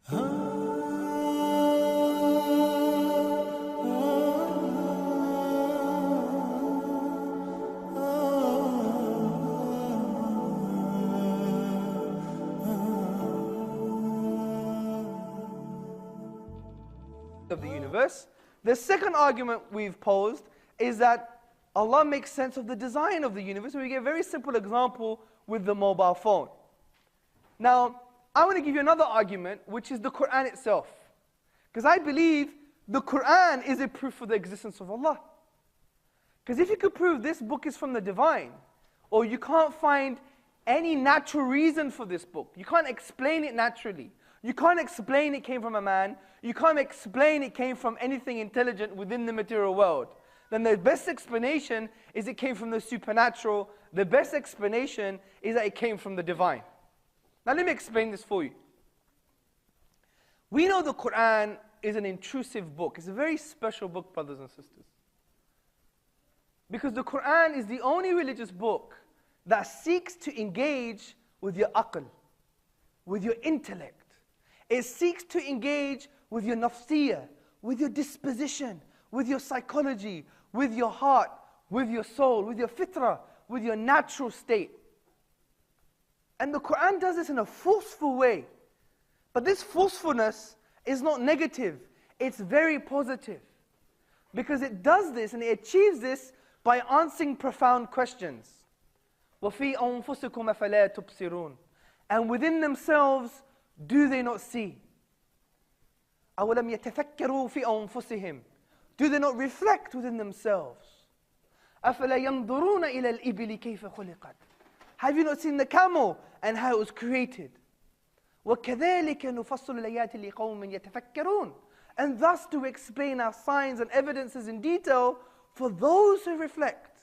Of the universe. The second argument we've posed is that Allah makes sense of the design of the universe. And we give a very simple example with the mobile phone. Now, I want to give you another argument, which is the Quran itself. Because I believe the Quran is a proof for the existence of Allah. Because if you could prove this book is from the divine, or you can't find any natural reason for this book, you can't explain it naturally, you can't explain it came from a man, you can't explain it came from anything intelligent within the material world, then the best explanation is it came from the supernatural. The best explanation is that it came from the divine. Now let me explain this for you. We know the Quran is an intrusive book. It's a very special book, brothers and sisters. Because the Quran is the only religious book that seeks to engage with your aql, with your intellect. It seeks to engage with your nafsiyah, with your disposition, with your psychology, with your heart, with your soul, with your fitrah, with your natural state. And the Quran does this in a forceful way. But this forcefulness is not negative. It's very positive. Because it does this and it achieves this by answering profound questions. وَفِي أَنفُسِكُمْ أَفَلَا تُبْصِرُونَ. And within themselves, do they not see? أَوَلَمْ يَتَفَكَّرُوا فِي أَنفُسِهِمْ. Do they not reflect within themselves? أَفَلَا يَنْظُرُونَ إِلَى الْإِبِلِ كَيْفَ خُلِقَتْ. Have you not seen the camel and how it was created? وَكَذَلِكَ نُفَصِّلُ الْآيَاتِ لِقَوْمٍ يَتَفَكَّرُونَ. And thus do we explain our signs and evidences in detail for those who reflect.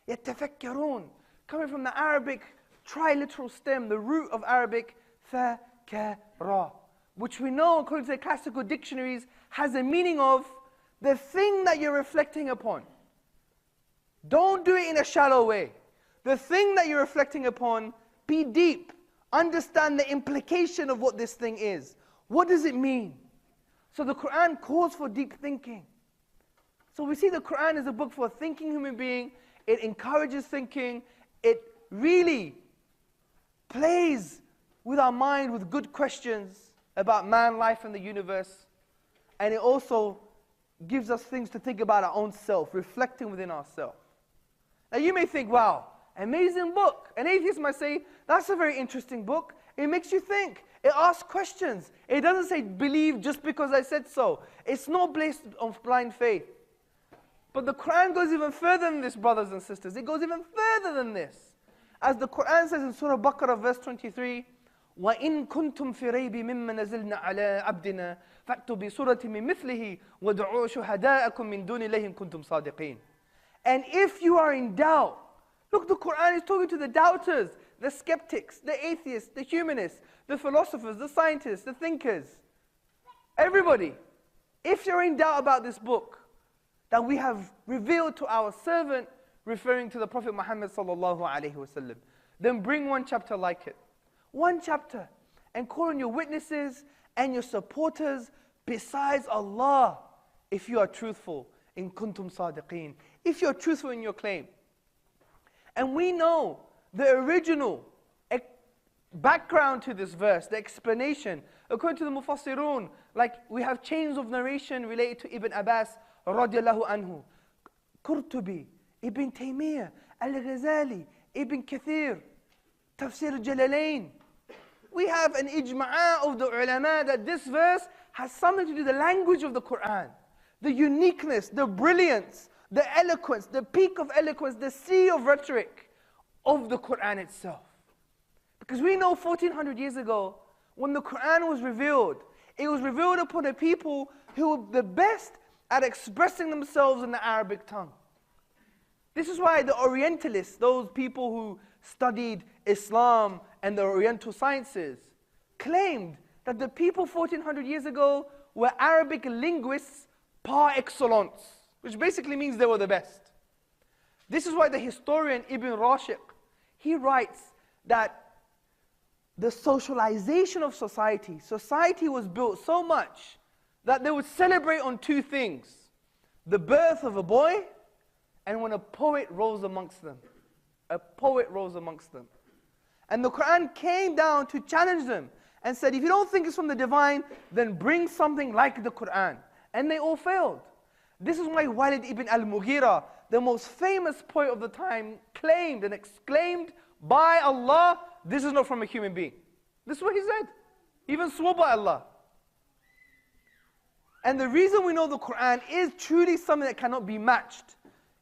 يَتَفَكَّرُونَ. Coming from the Arabic triliteral stem, the root of Arabic, فَكَرَى, which we know, according to the classical dictionaries, has a meaning of the thing that you're reflecting upon. Don't do it in a shallow way. The thing that you're reflecting upon, be deep. Understand the implication of what this thing is. What does it mean? So the Quran calls for deep thinking. So we see the Quran is a book for a thinking human being. It encourages thinking. It really plays with our mind with good questions about man, life, and the universe. And it also gives us things to think about our own self, reflecting within ourselves. Now you may think, wow, amazing book. An atheist might say, that's a very interesting book. It makes you think. It asks questions. It doesn't say believe just because I said so. It's not based on blind faith. But the Quran goes even further than this, brothers and sisters. It goes even further than this. As the Quran says in Surah Baqarah, verse 23, وَإِن كُنْتُمْ فِي رَيْبٍ مِمَّا نَزَلْنَا عَلَىٰ عَبْدِنَا فَأْتُوا بِسُورَةٍ مِّن مِثْلِهِ وَادْعُوا شُهَدَاءَكُم مِّن دُونِ اللَّهِ إِن كُنْتُمْ صَادِقِينَ. And if you are in doubt, look, the Quran is talking to the doubters, the skeptics, the atheists, the humanists, the philosophers, the scientists, the thinkers. Everybody. If you're in doubt about this book that we have revealed to our servant, referring to the Prophet Muhammad sallallahu alaihi wasallam, then bring one chapter like it. One chapter. And call on your witnesses and your supporters besides Allah, if you are truthful. In kuntum sadiqeen. If you're truthful in your claim. And we know the original background to this verse, the explanation, according to the Mufassirun, like we have chains of narration related to Ibn Abbas radiallahu anhu, Qurtubi, Ibn Taymiyyah, Al-Ghazali, Ibn Kathir, Tafsir Jalalain. We have an ijma'ah of the ulama that this verse has something to do with the language of the Quran, the uniqueness, the brilliance, the eloquence, the peak of eloquence, the sea of rhetoric of the Quran itself. Because we know 1400 years ago, when the Quran was revealed, it was revealed upon a people who were the best at expressing themselves in the Arabic tongue. This is why the Orientalists, those people who studied Islam and the Oriental sciences, claimed that the people 1400 years ago were Arabic linguists par excellence, which basically means they were the best. This is why the historian Ibn Rashiq, he writes that the socialization of society. Society was built so much that they would celebrate on two things: the birth of a boy, and when a poet rose amongst them. A poet rose amongst them. And the Quran came down to challenge them and said, if you don't think it's from the divine, then bring something like the Quran. And they all failed. This is why Walid ibn al-Mughira, the most famous poet of the time, claimed and exclaimed, by Allah, this is not from a human being. This is what he said. He even swore by Allah. And the reason we know the Quran is truly something that cannot be matched.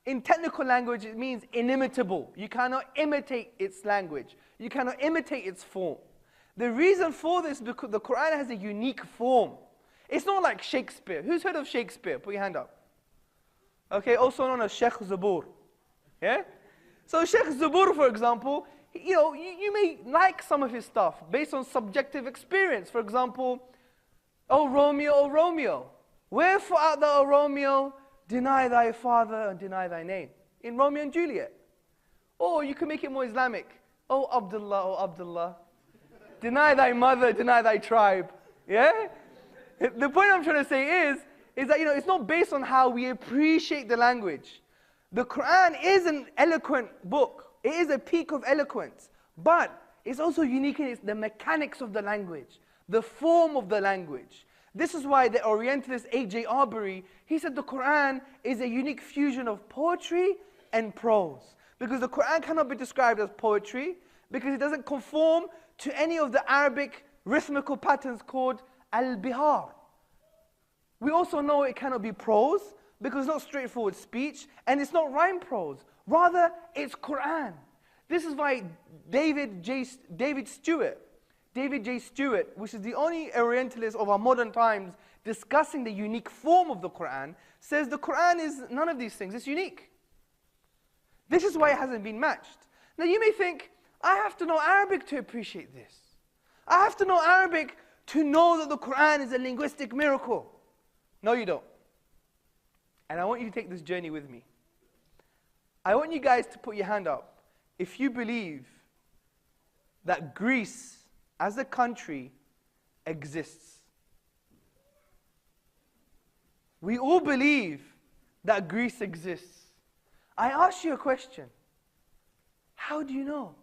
In technical language, it means inimitable. You cannot imitate its language. You cannot imitate its form. The reason for this is because the Quran has a unique form. It's not like Shakespeare. Who's heard of Shakespeare? Put your hand up. Okay, also known as Sheikh Zabur. Yeah? So Sheikh Zabur, for example, you may like some of his stuff based on subjective experience. For example, O Romeo, wherefore art thou, O Romeo, deny thy father and deny thy name? In Romeo and Juliet. Or you can make it more Islamic. O Abdullah, deny thy mother, deny thy tribe. Yeah? The point I'm trying to say is that it's not based on how we appreciate the language. The Quran is an eloquent book. It is a peak of eloquence. But it's also unique in the mechanics of the language, the form of the language. This is why the Orientalist A.J. Arbery, he said the Quran is a unique fusion of poetry and prose. Because the Quran cannot be described as poetry, because it doesn't conform to any of the Arabic rhythmical patterns called al-bihar. We also know it cannot be prose, because it's not straightforward speech, and it's not rhyme prose. Rather, it's Quran. This is why David J. Stewart, which is the only Orientalist of our modern times discussing the unique form of the Quran, says the Quran is none of these things, it's unique. This is why it hasn't been matched. Now you may think, I have to know Arabic to appreciate this. I have to know Arabic to know that the Quran is a linguistic miracle. No, you don't. And I want you to take this journey with me. I want you guys to put your hand up if you believe that Greece as a country exists. We all believe that Greece exists. I ask you a question. How do you know?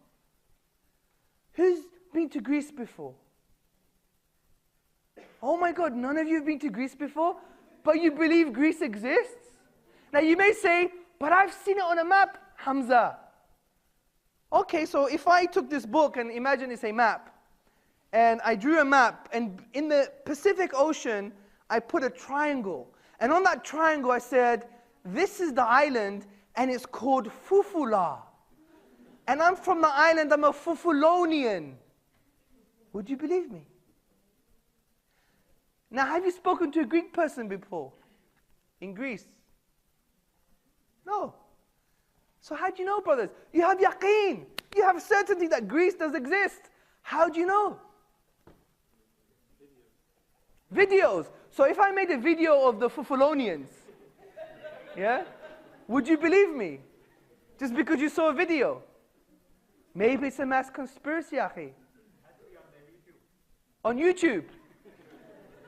Who's been to Greece before? Oh my God, none of you have been to Greece before? But you believe Greece exists? Now you may say, but I've seen it on a map, Hamza. Okay, so if I took this book and imagine it's a map, and I drew a map, and in the Pacific Ocean, I put a triangle. And on that triangle I said, this is the island, and it's called Fufula. And I'm from the island, I'm a Fufulonian. Would you believe me? Now, have you spoken to a Greek person before? In Greece? No. So how do you know, brothers? You have yaqeen. You have certainty that Greece does exist. How do you know? Videos. So if I made a video of the Fufulonians, yeah, would you believe me? Just because you saw a video? Maybe it's a mass conspiracy, akhi. On YouTube.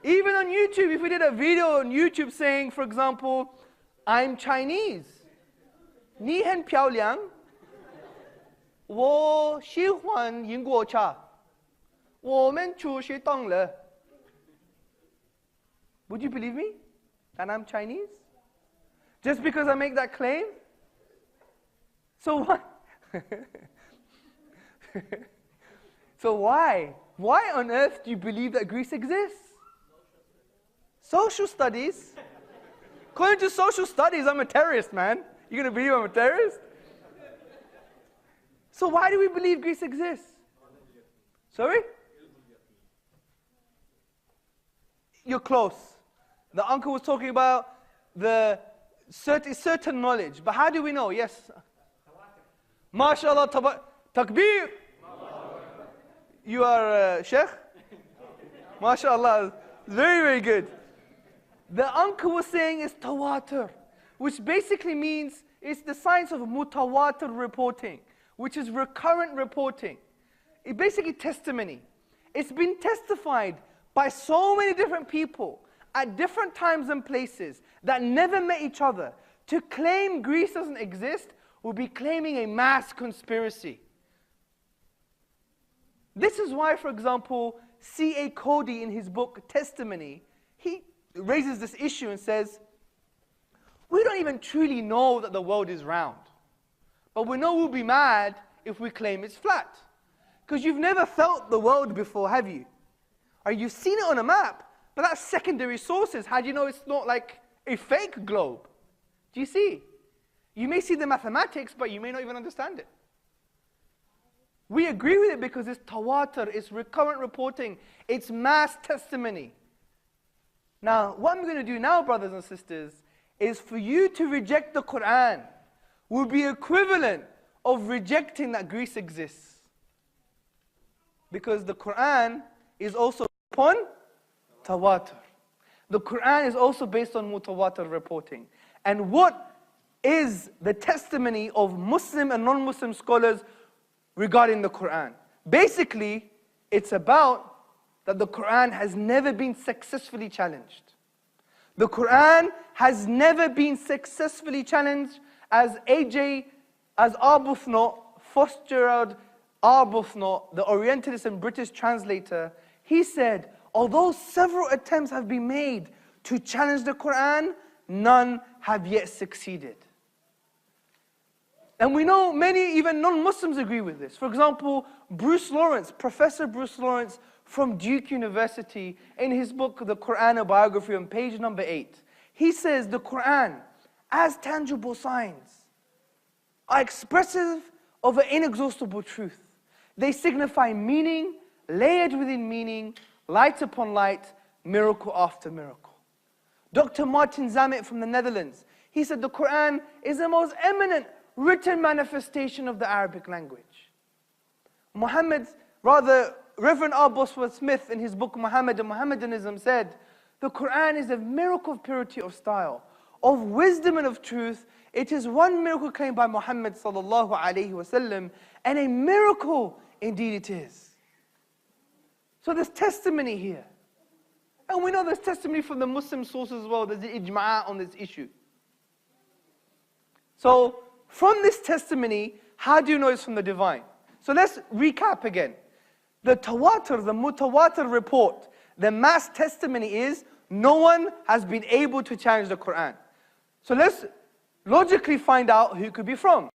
Even on YouTube, if we did a video on YouTube saying, for example, I'm Chinese. 你很漂亮. 我喜欢英国茶. 我们出去当了. Would you believe me that I'm Chinese? Just because I make that claim? So what? So why? Why on earth do you believe that Greece exists? Social studies? According to social studies, I'm a terrorist, man. You're going to believe I'm a terrorist? So why do we believe Greece exists? Sorry? You're close. The uncle was talking about the certain knowledge. But how do we know? Yes. MashaAllah, takbir. You are Sheikh? MashaAllah. Very, very good. The uncle was saying is tawatur, which basically means it's the science of mutawatir reporting, which is recurrent reporting. It's basically testimony. It's been testified by so many different people at different times and places that never met each other. To claim Greece doesn't exist would be claiming a mass conspiracy. This is why, for example, C.A. Cody in his book Testimony, he raises this issue and says, we don't even truly know that the world is round. But we know we'll be mad if we claim it's flat. Because you've never felt the world before, have you? Or you've seen it on a map, but that's secondary sources. How do you know it's not like a fake globe? Do you see? You may see the mathematics, but you may not even understand it. We agree with it because it's tawatur, it's recurrent reporting, it's mass testimony. Now, what I'm going to do now, brothers and sisters, is for you to reject the Qur'an will be equivalent of rejecting that Greece exists. Because the Qur'an is also upon tawatur. The Qur'an is also based on mutawatir reporting. And what is the testimony of Muslim and non-Muslim scholars regarding the Qur'an? Basically, it's about that the Qur'an has never been successfully challenged. The Qur'an has never been successfully challenged, as Arbuthnot, Fitzgerald Arbuthnot, the Orientalist and British translator, he said, although several attempts have been made to challenge the Qur'an, none have yet succeeded. And we know many, even non-Muslims, agree with this. For example, Bruce Lawrence, Professor Bruce Lawrence from Duke University, in his book, The Qur'an, a Biography, on page number 8, he says the Qur'an, as tangible signs, are expressive of an inexhaustible truth. They signify meaning, layered within meaning, light upon light, miracle after miracle. Dr. Martin Zammit from the Netherlands, he said the Qur'an is the most eminent written manifestation of the Arabic language. Reverend R. Bosworth Smith, in his book Muhammad and Mohammedanism, said, the Qur'an is a miracle of purity of style, of wisdom and of truth. It is one miracle claimed by Muhammad sallallahu alayhi wasallam, and a miracle indeed it is. So there's testimony here. And we know there's testimony from the Muslim sources as well. There's the ijma' on this issue. So from this testimony, how do you know it's from the divine? So let's recap again. The tawatur, the mutawatir report, the mass testimony is no one has been able to challenge the Qur'an. So let's logically find out who it could be from.